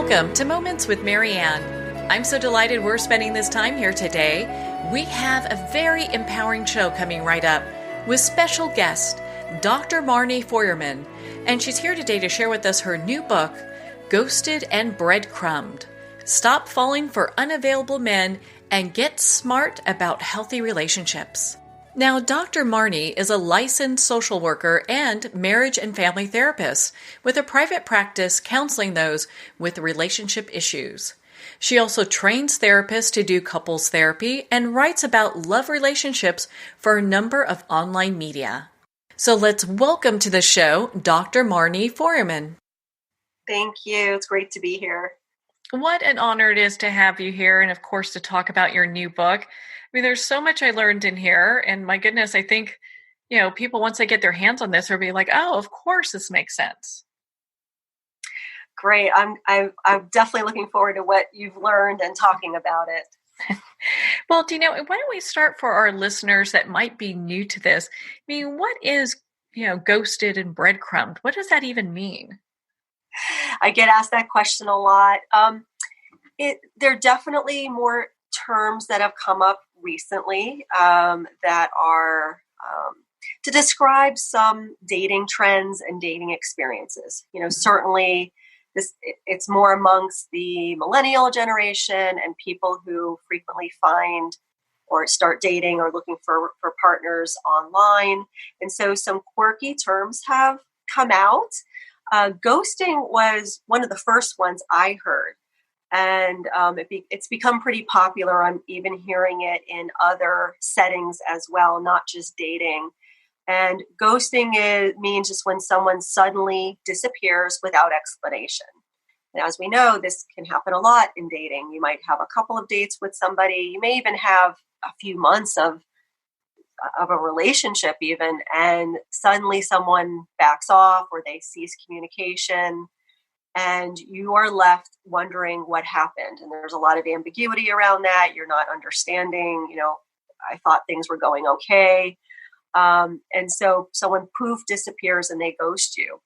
Welcome to Moments with Marianne. I'm so delighted we're spending this time here today. We have a very empowering show coming right up with special guest, Dr. Marni Feuerman, and she's here today to share with us her new book, Ghosted and Breadcrumbed. Stop falling for unavailable men and get smart about healthy relationships. Now, Dr. Marni is a licensed social worker and marriage and family therapist with a private practice counseling those with relationship issues. She also trains therapists to do couples therapy and writes about love relationships for a number of online media. So let's welcome to the show, Dr. Marni Feuerman. Thank you. It's great to be here. What an honor it is to have you here and, of course, to talk about your new book. I mean, there's so much I learned in here, and my goodness, I think, people, once they get their hands on this, will be like, oh, of course this makes sense. Great. I'm definitely looking forward to what you've learned and talking about it. Well, why don't we start for our listeners that might be new to this? I mean, what is, ghosted and breadcrumbed? What does that even mean? I get asked that question a lot. There are definitely more terms that have come up recently that are to describe some dating trends and dating experiences. Certainly it's more amongst the millennial generation and people who frequently find or start dating or looking for partners online. And so some quirky terms have come out. Ghosting was one of the first ones I heard. And it's become pretty popular. I'm even hearing it in other settings as well, not just dating. And ghosting means just when someone suddenly disappears without explanation. And as we know, this can happen a lot in dating. You might have a couple of dates with somebody. You may even have a few months of a relationship even, and suddenly someone backs off or they cease communication. And you are left wondering what happened. And there's a lot of ambiguity around that. You're not understanding, I thought things were going okay. And so someone poof disappears and they ghost you.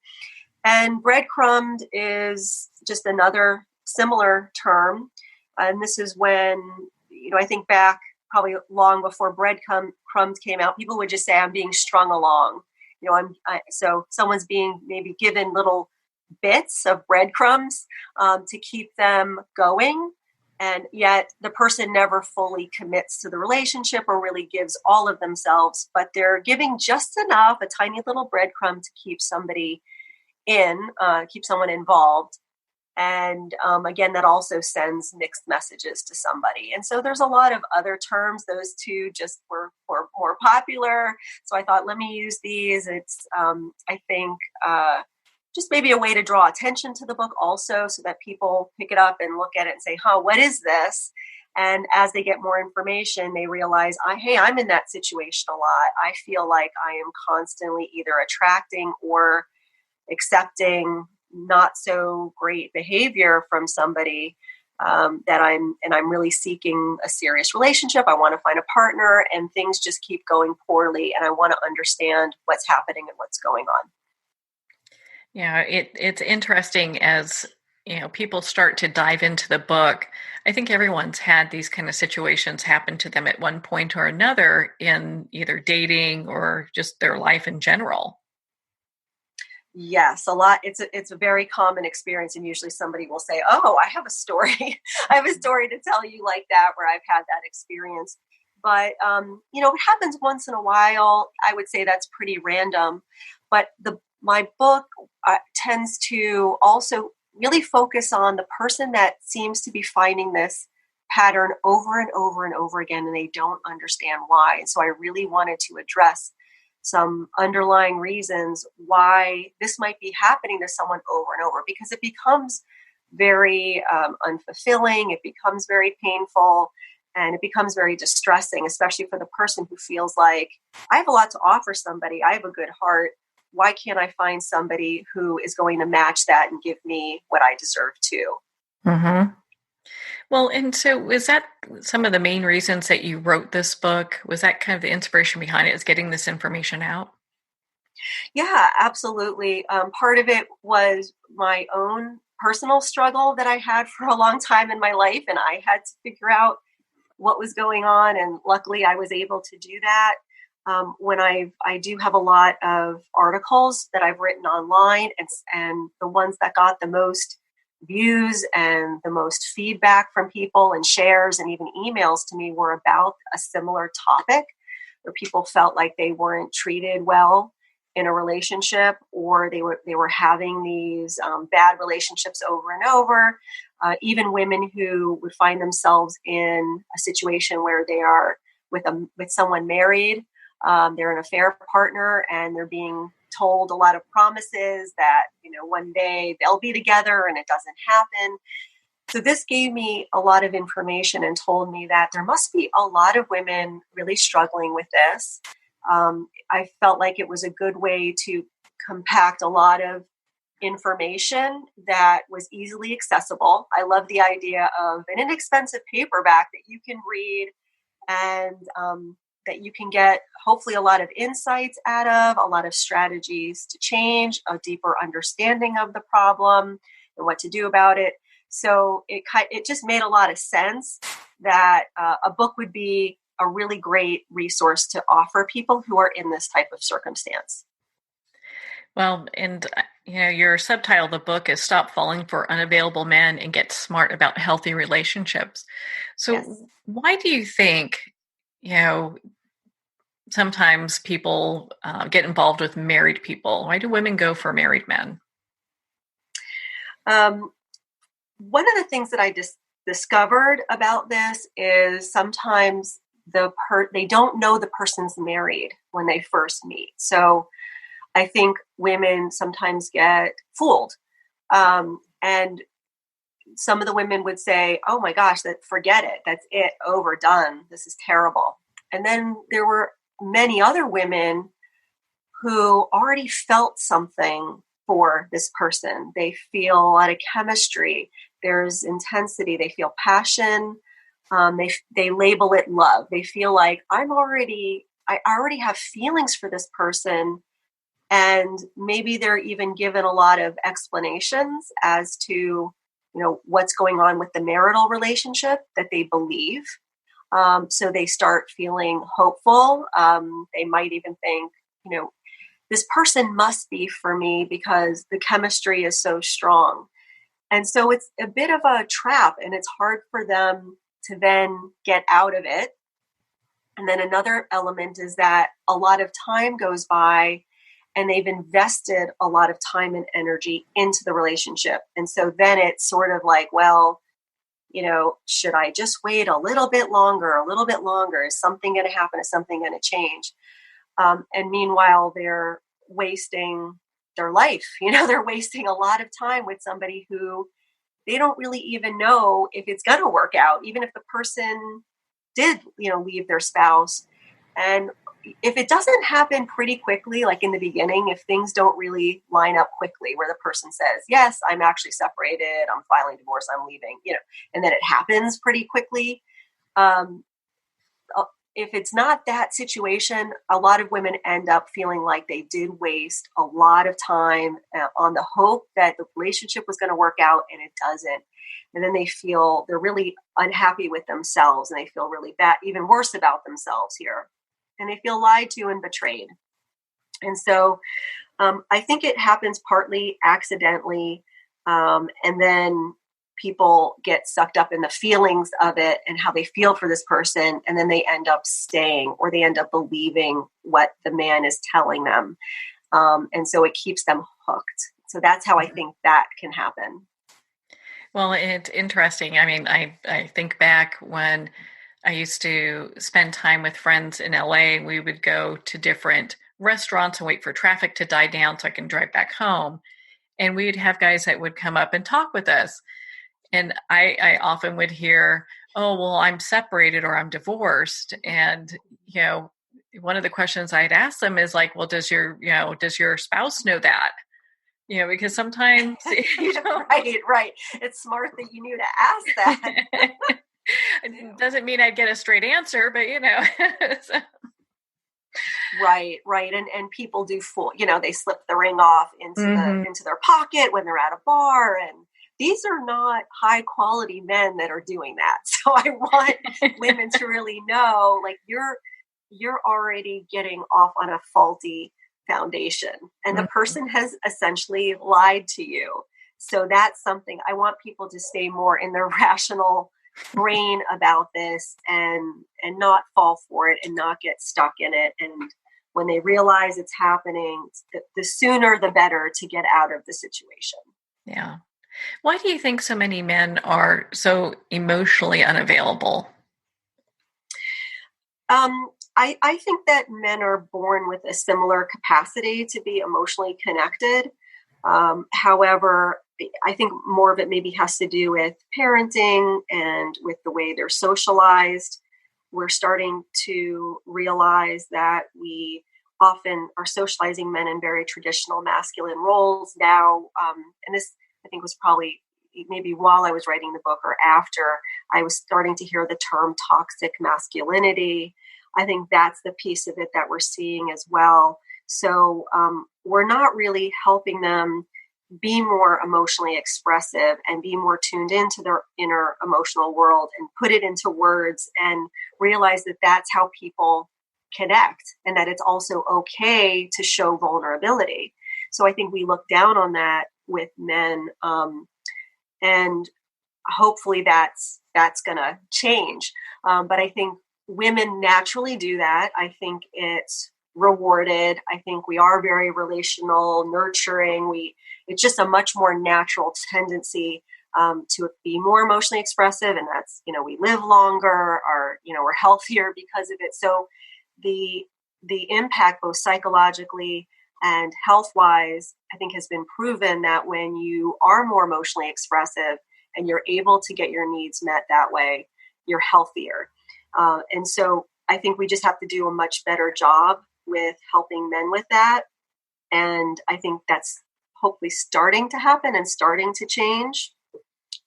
And breadcrumbed is just another similar term. And this is when, I think back probably long before breadcrumbs came out, people would just say, I'm being strung along. So someone's being maybe given little bits of breadcrumbs to keep them going, and yet the person never fully commits to the relationship or really gives all of themselves, but they're giving just enough, a tiny little breadcrumb to keep somebody keep someone involved. And again, that also sends mixed messages to somebody. And so there's a lot of other terms. Those two just were more popular. So I thought, let me use these. It's, I think, just maybe a way to draw attention to the book also, so that people pick it up and look at it and say, what is this? And as they get more information, they realize, I'm in that situation a lot. I feel like I am constantly either attracting or accepting not so great behavior from somebody that I'm really seeking a serious relationship. I want to find a partner, and things just keep going poorly. And I want to understand what's happening and what's going on. Yeah, it's interesting as, people start to dive into the book. I think everyone's had these kind of situations happen to them at one point or another in either dating or just their life in general. Yes, a lot. It's a very common experience, and usually somebody will say, "Oh, I have a story. I have a story to tell you like that, where I've had that experience." But it happens once in a while. I would say that's pretty random. But my book tends to also really focus on the person that seems to be finding this pattern over and over and over again, and they don't understand why. And so I really wanted to address some underlying reasons why this might be happening to someone over and over, because it becomes very unfulfilling, it becomes very painful, and it becomes very distressing, especially for the person who feels like, I have a lot to offer somebody, I have a good heart, why can't I find somebody who is going to match that and give me what I deserve too? Mm-hmm. Well, and so was that some of the main reasons that you wrote this book? Was that kind of the inspiration behind it, is getting this information out? Yeah, absolutely. Part of it was my own personal struggle that I had for a long time in my life, and I had to figure out what was going on. And luckily I was able to do that. When I do have a lot of articles that I've written online, and the ones that got the most views and the most feedback from people and shares and even emails to me were about a similar topic, where people felt like they weren't treated well in a relationship, or they were having these bad relationships over and over. Even women who would find themselves in a situation where they are with someone married, they're an affair partner, and they're being told a lot of promises that, one day they'll be together, and it doesn't happen. So this gave me a lot of information and told me that there must be a lot of women really struggling with this. I felt like it was a good way to compact a lot of information that was easily accessible. I love the idea of an inexpensive paperback that you can read, and that you can get hopefully a lot of insights out of, a lot of strategies to change, a deeper understanding of the problem and what to do about it. So it just made a lot of sense that a book would be a really great resource to offer people who are in this type of circumstance. Well, and your subtitle of the book is Stop Falling for Unavailable Men and Get Smart About Healthy Relationships. So Yes. Why do you think, sometimes people get involved with married people? Why do women go for married men? One of the things that I discovered about this is sometimes they don't know the person's married when they first meet. So I think women sometimes get fooled. And some of the women would say, oh my gosh, forget it. That's it. Overdone. This is terrible. And then there were many other women who already felt something for this person. They feel a lot of chemistry. There's intensity. They feel passion. They label it love. They feel like I already have feelings for this person. And maybe they're even given a lot of explanations as to, what's going on with the marital relationship that they believe. So they start feeling hopeful. They might even think, this person must be for me because the chemistry is so strong. And so it's a bit of a trap, and it's hard for them to then get out of it. And then another element is that a lot of time goes by, and they've invested a lot of time and energy into the relationship. And so then it's sort of like, well, should I just wait a little bit longer? Is something going to happen? Is something going to change? And meanwhile, they're wasting their life. They're wasting a lot of time with somebody who they don't really even know if it's going to work out, even if the person did, leave their spouse. And if it doesn't happen pretty quickly, like in the beginning, if things don't really line up quickly where the person says, yes, I'm actually separated, I'm filing divorce, I'm leaving, and then it happens pretty quickly. If it's not that situation, a lot of women end up feeling like they did waste a lot of time on the hope that the relationship was going to work out, and it doesn't. And then they're really unhappy with themselves, and they feel really bad, even worse about themselves here. And they feel lied to and betrayed. And so I think it happens partly accidentally. And then people get sucked up in the feelings of it and how they feel for this person. And then they end up staying, or they end up believing what the man is telling them. And so it keeps them hooked. So that's how I think that can happen. Well, it's interesting. I mean, I think back when I used to spend time with friends in LA. We would go to different restaurants and wait for traffic to die down so I can drive back home. And we'd have guys that would come up and talk with us. And I often would hear, oh, well, I'm separated or I'm divorced. And, one of the questions I'd ask them is like, well, does your spouse know that? Because sometimes, Right. It's smart that you knew to ask that. It doesn't mean I'd get a straight answer, but so. Right. And people do they slip the ring off into their pocket when they're at a bar, and these are not high quality men that are doing that. So I want women to really know, like, you're already getting off on a faulty foundation, and the person has essentially lied to you. So that's something I want people to stay more in their rational brain about this, and not fall for it and not get stuck in it. And when they realize it's happening, the sooner the better to get out of the situation. Yeah. Why do you think so many men are so emotionally unavailable? I think that men are born with a similar capacity to be emotionally connected. However, I think more of it maybe has to do with parenting and with the way they're socialized. We're starting to realize that we often are socializing men in very traditional masculine roles now. And this, I think, was probably maybe while I was writing the book or after, I was starting to hear the term toxic masculinity. I think that's the piece of it that we're seeing as well. So we're not really helping them be more emotionally expressive and be more tuned into their inner emotional world and put it into words and realize that that's how people connect, and that it's also okay to show vulnerability. So I think we look down on that with men, and hopefully that's going to change. But I think women naturally do that. I think it's rewarded. I think we are very relational, nurturing. It's just a much more natural tendency to be more emotionally expressive, and that's, we live longer, or we're healthier because of it. So the impact, both psychologically and health-wise, I think has been proven that when you are more emotionally expressive and you're able to get your needs met that way, you're healthier. And so I think we just have to do a much better job with helping men with that. And I think that's hopefully starting to happen and starting to change,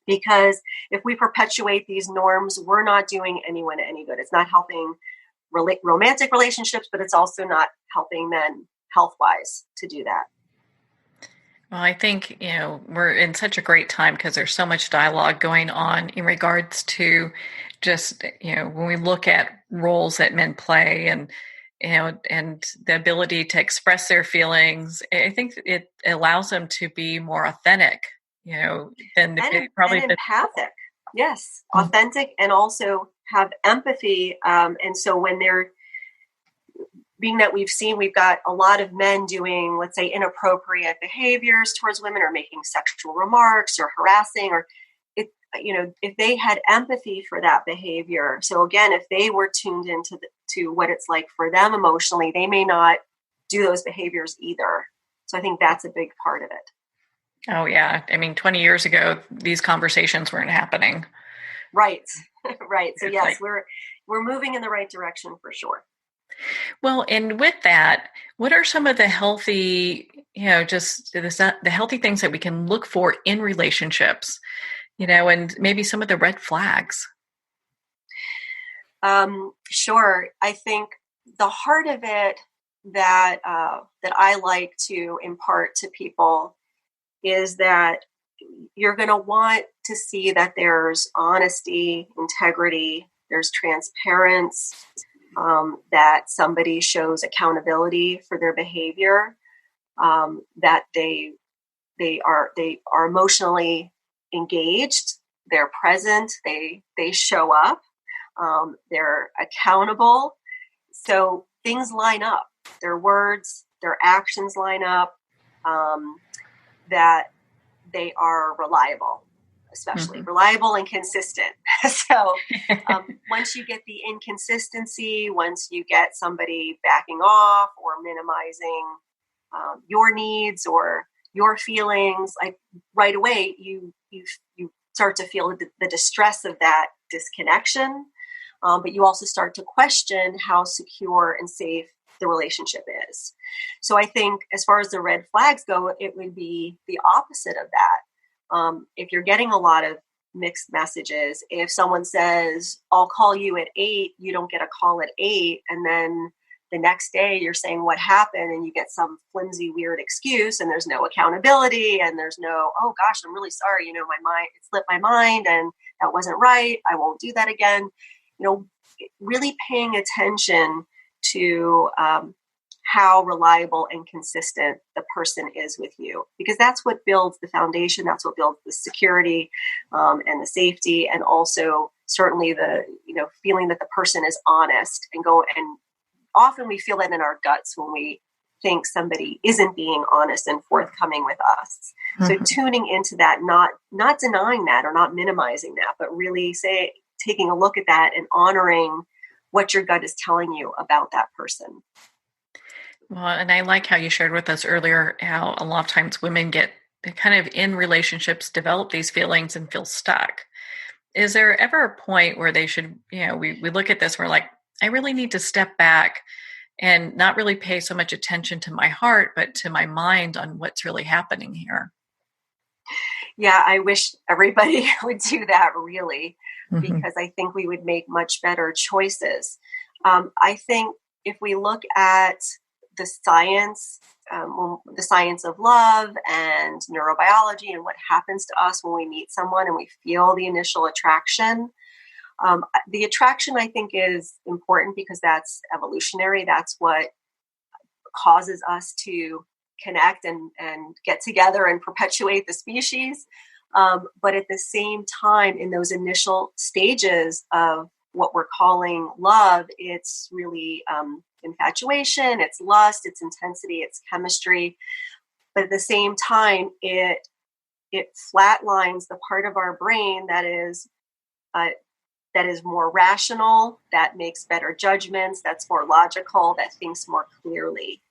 because if we perpetuate these norms, we're not doing anyone any good. It's not helping romantic relationships, but it's also not helping men health-wise to do that. Well, I think, we're in such a great time because there's so much dialogue going on in regards to just, when we look at roles that men play and the ability to express their feelings. I think it allows them to be more authentic, than probably and empathic. Yes, authentic, and also have empathy. And so when they're being that we've got a lot of men doing, let's say, inappropriate behaviors towards women, or making sexual remarks or harassing, or if they had empathy for that behavior. So again, if they were tuned into to what it's like for them emotionally, they may not do those behaviors either. So I think that's a big part of it. Oh yeah. I mean, 20 years ago, these conversations weren't happening. Right. Right. So yes, we're moving in the right direction for sure. Well, and with that, what are some of the healthy, just the healthy things that we can look for in relationships, and maybe some of the red flags? Sure. I think the heart of it that I like to impart to people is that you're going to want to see that there's honesty, integrity, there's transparency, that somebody shows accountability for their behavior, that they are emotionally engaged, they're present, they show up, they're accountable. So things line up. Their words, their actions line up, that they are reliable, especially reliable and consistent. So once you get the inconsistency, once you get somebody backing off or minimizing your needs or your feelings, like right away, you start to feel the distress of that disconnection. But you also start to question how secure and safe the relationship is. So I think as far as the red flags go, it would be the opposite of that. If you're getting a lot of mixed messages, if someone says, I'll call you at 8, you don't get a call at 8, and then the next day you're saying what happened and you get some flimsy, weird excuse, and there's no accountability and there's no, oh gosh, I'm really sorry. My mind, it slipped my mind and that wasn't right. I won't do that again. Really paying attention to how reliable and consistent the person is with you, because that's what builds the foundation. That's what builds the security and the safety, and also certainly the feeling that the person is honest and often we feel that in our guts when we think somebody isn't being honest and forthcoming with us. Mm-hmm. So tuning into that, not denying that or not minimizing that, but really taking a look at that and honoring what your gut is telling you about that person. Well, and I like how you shared with us earlier how a lot of times women get kind of in relationships, develop these feelings and feel stuck. Is there ever a point where they should, we look at this, we're like, I really need to step back and not really pay so much attention to my heart, but to my mind on what's really happening here? Yeah, I wish everybody would do that really, because I think we would make much better choices. I think if we look at the science of love and neurobiology and what happens to us when we meet someone and we feel the initial attraction. The attraction, I think, is important because that's evolutionary. That's what causes us to connect and get together and perpetuate the species. But at the same time, in those initial stages of what we're calling love, it's really infatuation, it's lust, it's intensity, it's chemistry. But at the same time, it flatlines the part of our brain that is more rational, that makes better judgments, that's more logical, that thinks more clearly.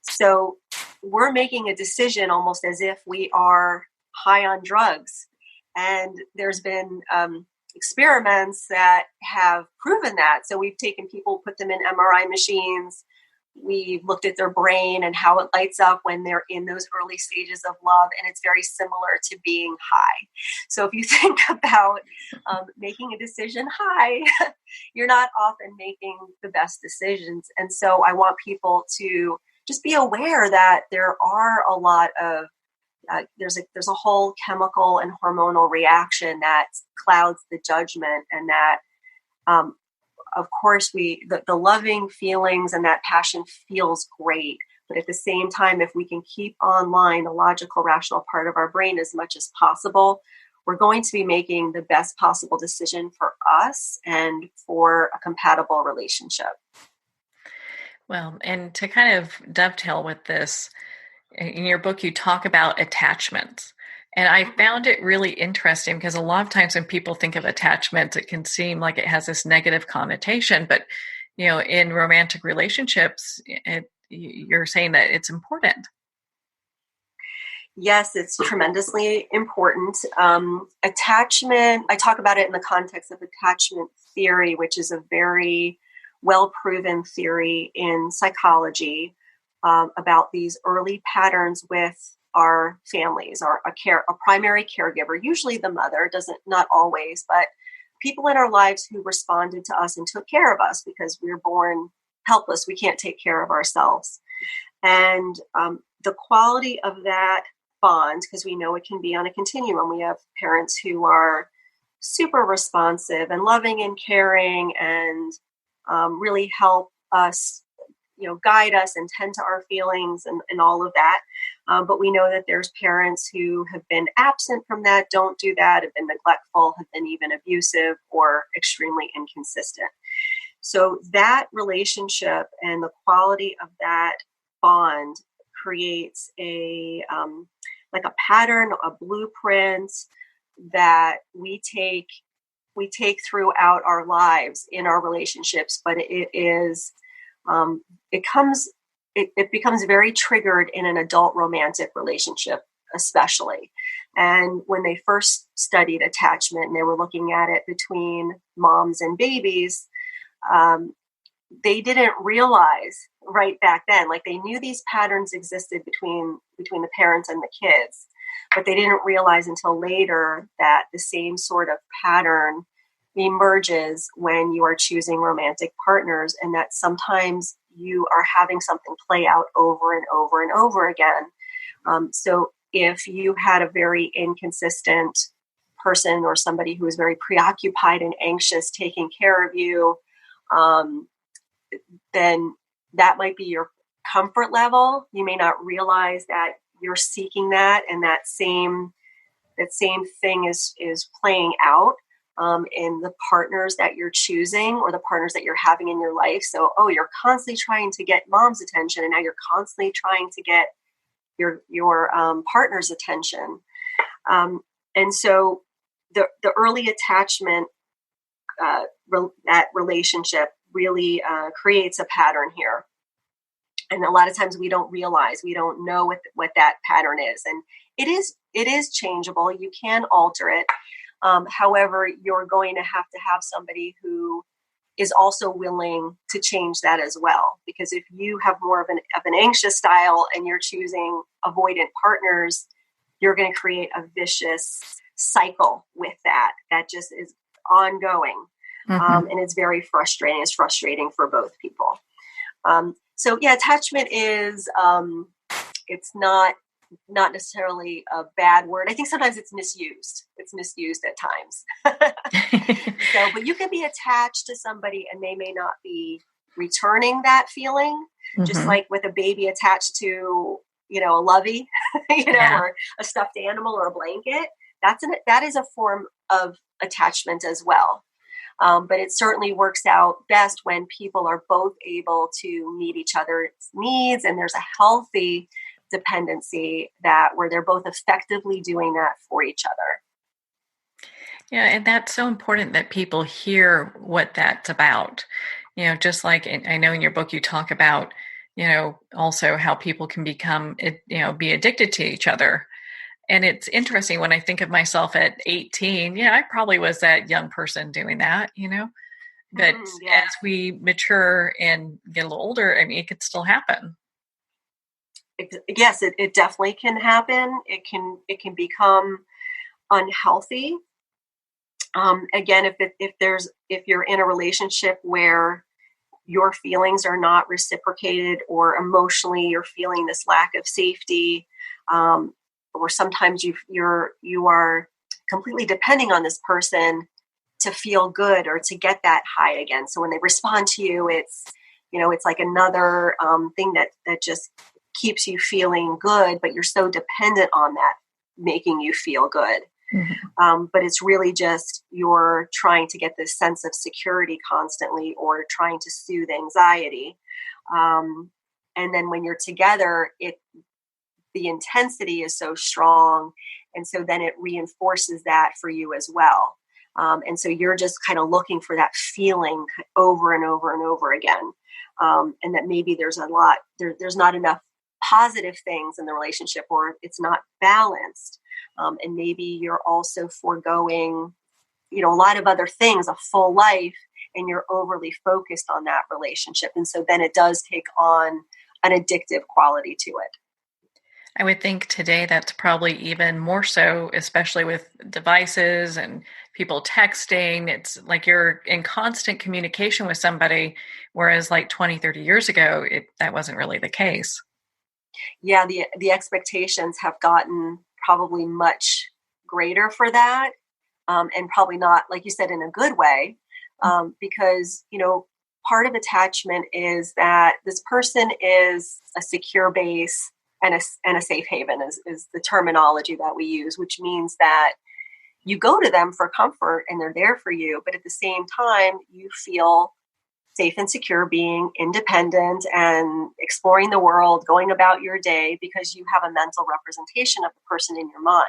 So we're making a decision almost as if we are high on drugs. And there's been experiments that have proven that. So we've taken people, put them in MRI machines. We've looked at their brain and how it lights up when they're in those early stages of love. And it's very similar to being high. So if you think about making a decision high, you're not often making the best decisions. And so I want people to just be aware that there are a lot of there's a whole chemical and hormonal reaction that clouds the judgment, and that of course the loving feelings and that passion feels great, but at the same time, if we can keep online the logical, rational part of our brain as much as possible, we're going to be making the best possible decision for us and for a compatible relationship. Well, and to kind of dovetail with this, in your book, you talk about attachments. And I found it really interesting because a lot of times when people think of attachments, it can seem like it has this negative connotation. But, in romantic relationships, you're saying that it's important. Yes, it's tremendously important. Attachment, I talk about it in the context of attachment theory, which is a very well-proven theory in psychology. About these early patterns with our families, a primary caregiver, usually the mother, not always, but people in our lives who responded to us and took care of us because we were born helpless. We can't take care of ourselves. And the quality of that bond, because we know it can be on a continuum. We have parents who are super responsive and loving and caring and really help us guide us and tend to our feelings and all of that. But we know that there's parents who have been absent from that, don't do that, have been neglectful, have been even abusive or extremely inconsistent. So that relationship and the quality of that bond creates a pattern, a blueprint that we take throughout our lives in our relationships, but it becomes very triggered in an adult romantic relationship, especially. And when they first studied attachment and they were looking at it between moms and babies, they didn't realize right back then, like they knew these patterns existed between the parents and the kids, but they didn't realize until later that the same sort of pattern emerges when you are choosing romantic partners, and that sometimes you are having something play out over and over and over again. So if you had a very inconsistent person or somebody who is very preoccupied and anxious taking care of you, then that might be your comfort level. You may not realize that you're seeking that, and that same thing is playing out in the partners that you're choosing or the partners that you're having in your life. So, you're constantly trying to get mom's attention, and now you're constantly trying to get your partner's attention. And so the early attachment, that relationship really creates a pattern here. And a lot of times we don't know what that pattern is. And it is changeable. You can alter it. However, you're going to have somebody who is also willing to change that as well. Because if you have more of an anxious style and you're choosing avoidant partners, you're going to create a vicious cycle with that just is ongoing. And it's very frustrating. It's frustrating for both people. So attachment is, it's not necessarily a bad word. I think sometimes it's misused. It's misused at times. But you can be attached to somebody and they may not be returning that feeling, just like with a baby attached to, a lovey, or a stuffed animal or a blanket. That is a form of attachment as well. But it certainly works out best when people are both able to meet each other's needs, and there's a healthy dependency where they're both effectively doing that for each other. Yeah, and that's so important that people hear what that's about. Just like I know in your book you talk about, also how people can become, be addicted to each other. And it's interesting when I think of myself at 18, I probably was that young person doing that, but as we mature and get a little older, it could still happen. Yes, it definitely can happen. It can become unhealthy. Again, if you're in a relationship where your feelings are not reciprocated, or emotionally you're feeling this lack of safety, or sometimes you are completely depending on this person to feel good or to get that high again. So when they respond to you, it's like another thing that just keeps you feeling good, but you're so dependent on that making you feel good. But it's really just you're trying to get this sense of security constantly, or trying to soothe anxiety. And then when you're together, the intensity is so strong. And so then it reinforces that for you as well. And so you're just kind of looking for that feeling over and over and over again. And that maybe there's not enough positive things in the relationship, or it's not balanced. And maybe you're also foregoing, a lot of other things, a full life, and you're overly focused on that relationship. And so then it does take on an addictive quality to it. I would think today that's probably even more so, especially with devices and people texting. It's like you're in constant communication with somebody, whereas like 20, 30 years ago, that wasn't really the case. Yeah, the expectations have gotten probably much greater for that, and probably not, like you said, in a good way, because, part of attachment is that this person is a secure base and a safe haven is the terminology that we use, which means that you go to them for comfort and they're there for you, but at the same time, you feel safe and secure being independent and exploring the world, going about your day, because you have a mental representation of the person in your mind.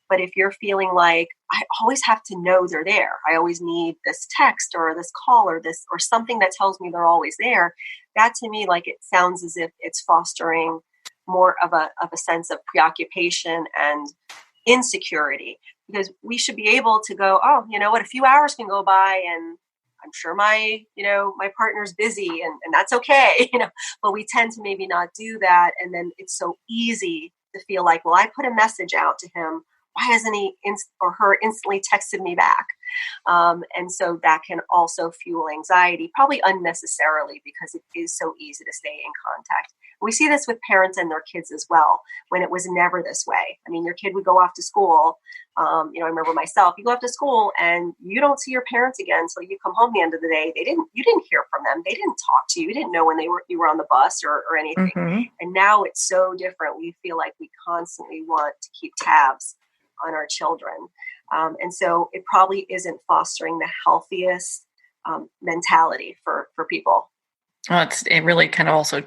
But if you're feeling like, I always have to know they're there, I always need this text or this call or something that tells me they're always there, that to me, like, it sounds as if it's fostering more of a sense of preoccupation and insecurity, because we should be able to go, oh, you know what, a few hours can go by and I'm sure my partner's busy and that's okay, but we tend to maybe not do that. And then it's so easy to feel like, well, I put a message out to him. why hasn't he or her instantly texted me back? And so that can also fuel anxiety, probably unnecessarily, because it is so easy to stay in contact. We see this with parents and their kids as well, when it was never this way. I mean, your kid would go off to school. I remember myself, you go off to school and you don't see your parents again until you come home the end of the day. You didn't hear from them. They didn't talk to you. You didn't know when you were on the bus or anything. Mm-hmm. And now it's so different. We feel like we constantly want to keep tabs on our children. And so it probably isn't fostering the healthiest mentality for people. Well, it really kind of also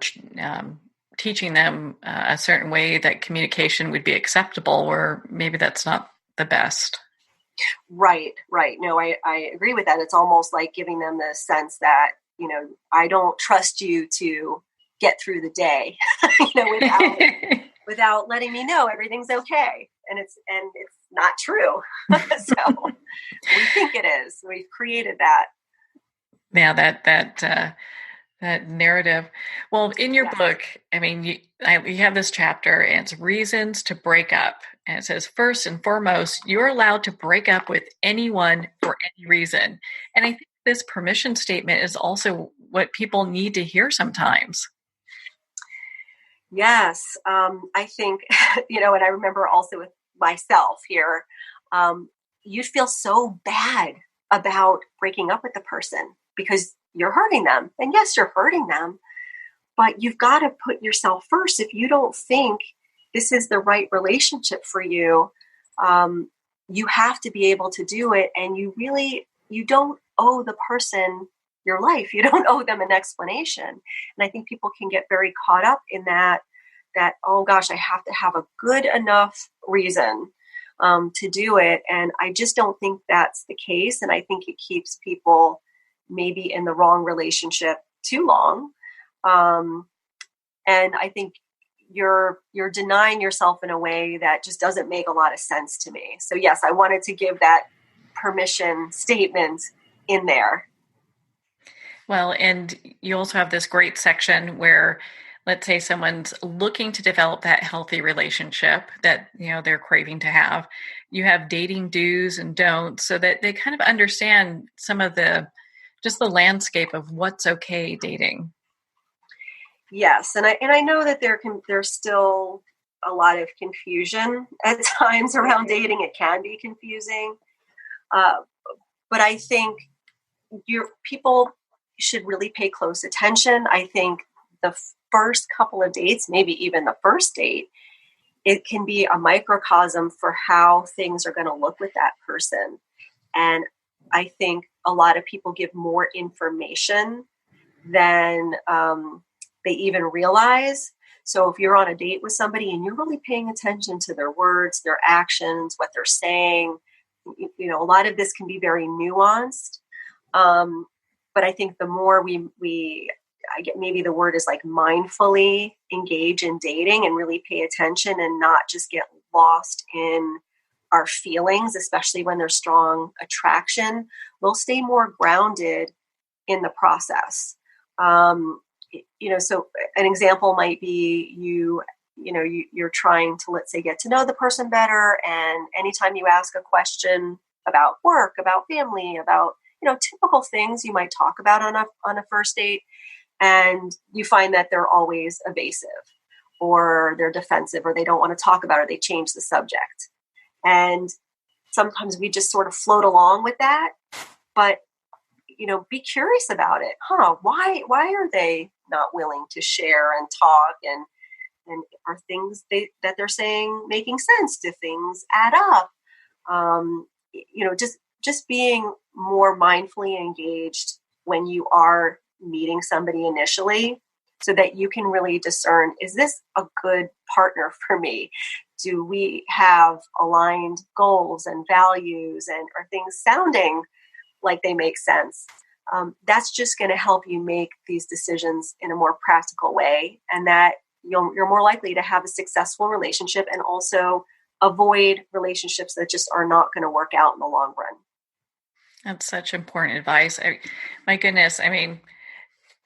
teaching them a certain way that communication would be acceptable, or maybe that's not the best. Right. No, I agree with that. It's almost like giving them the sense that, I don't trust you to get through the day, without letting me know everything's okay. And it's not true. So we think it is. We've created that. Yeah, that narrative. Well, in your book, I mean, you have this chapter, and it's reasons to break up. And it says, first and foremost, you're allowed to break up with anyone for any reason. And I think this permission statement is also what people need to hear sometimes. Yes. I think, and I remember also with myself here, you'd feel so bad about breaking up with the person because you're hurting them. And yes, you're hurting them, but you've got to put yourself first. If you don't think this is the right relationship for you, you have to be able to do it. And you don't owe the person your life. You don't owe them an explanation. And I think people can get very caught up in that, oh gosh, I have to have a good enough reason to do it. And I just don't think that's the case. And I think it keeps people maybe in the wrong relationship too long. And I think you're denying yourself in a way that just doesn't make a lot of sense to me. So yes, I wanted to give that permission statement in there. Well, and you also have this great section where, let's say someone's looking to develop that healthy relationship that, they're craving to have. You have dating do's and don'ts so that they kind of understand some of the landscape of what's okay dating. Yes. And I know that there's still a lot of confusion at times around dating. It can be confusing. But I think people should really pay close attention. I think the first couple of dates, maybe even the first date, it can be a microcosm for how things are going to look with that person. And I think a lot of people give more information than they even realize. So if you're on a date with somebody and you're really paying attention to their words, their actions, what they're saying, a lot of this can be very nuanced. But I think the more I get, maybe the word is like mindfully engage in dating and really pay attention and not just get lost in our feelings, especially when there's strong attraction, we'll stay more grounded in the process. So an example might be you're trying to, let's say, get to know the person better. And anytime you ask a question about work, about family, about, typical things you might talk about on a first date, and you find that they're always evasive or they're defensive or they don't want to talk about it, or they change the subject. And sometimes we just sort of float along with that, but, be curious about it. Why are they not willing to share and talk? And are things that they're saying making sense? Do things add up? Just being more mindfully engaged when you are meeting somebody initially, so that you can really discern, is this a good partner for me? Do we have aligned goals and values, and are things sounding like they make sense? That's just going to help you make these decisions in a more practical way, and that you're more likely to have a successful relationship and also avoid relationships that just are not going to work out in the long run. That's such important advice. My goodness. I mean,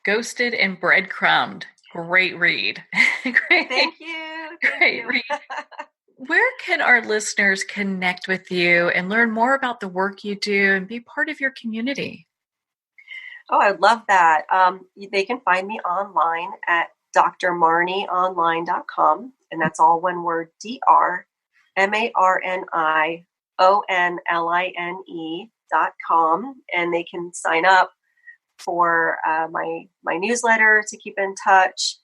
Ghosted and Breadcrumbed. Great read. Thank you. Great read. Where can our listeners connect with you and learn more about the work you do and be part of your community? Oh, I love that. They can find me online at drmarnionline.com, and that's all one word, drmarnionline.com. And they can sign up for my newsletter to keep in touch.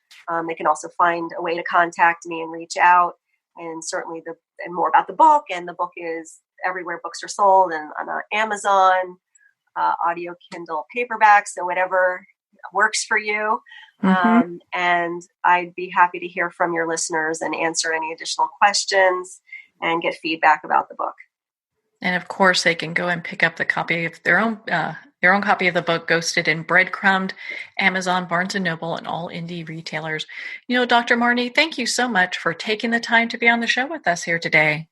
They can also find a way to contact me and reach out, and certainly and more about the book. And the book is everywhere books are sold, and on Amazon, audio, Kindle, paperback, so whatever works for you. And I'd be happy to hear from your listeners and answer any additional questions and get feedback about the book. And of course, they can go and pick up the copy of their own copy of the book, Ghosted and Breadcrumbed, Amazon, Barnes & Noble, and all indie retailers. Dr. Marni, thank you so much for taking the time to be on the show with us here today.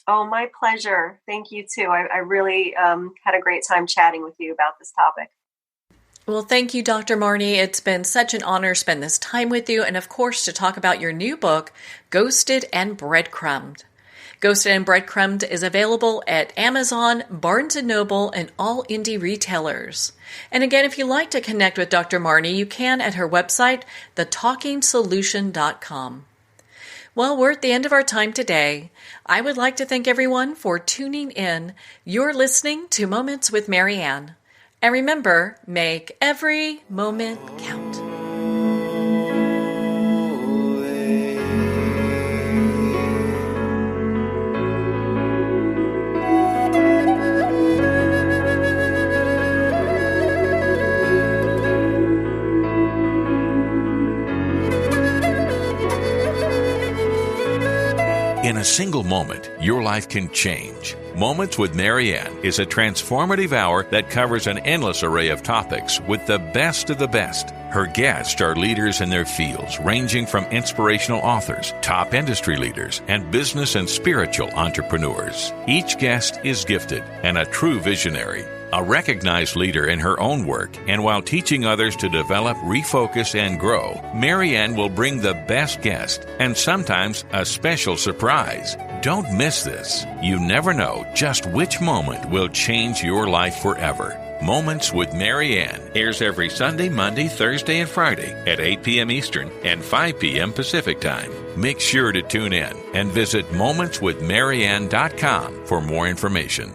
Oh, my pleasure. Thank you, too. I really had a great time chatting with you about this topic. Well, thank you, Dr. Marni. It's been such an honor to spend this time with you and, of course, to talk about your new book, Ghosted and Breadcrumbed. Ghosted and Breadcrumbed is available at Amazon, Barnes & Noble, and all indie retailers. And again, if you'd like to connect with Dr. Marni, you can at her website, thetalkingsolution.com. Well, we're at the end of our time today. I would like to thank everyone for tuning in. You're listening to Moments with Marianne. And remember, make every moment count. In a single moment, your life can change. Moments with Marianne is a transformative hour that covers an endless array of topics with the best of the best. Her guests are leaders in their fields, ranging from inspirational authors, top industry leaders, and business and spiritual entrepreneurs. Each guest is gifted and a true visionary, a recognized leader in her own work, and while teaching others to develop, refocus, and grow, Marianne will bring the best guest and sometimes a special surprise. Don't miss this. You never know just which moment will change your life forever. Moments with Marianne airs every Sunday, Monday, Thursday, and Friday at 8 p.m. Eastern and 5 p.m. Pacific Time. Make sure to tune in and visit momentswithmarianne.com for more information.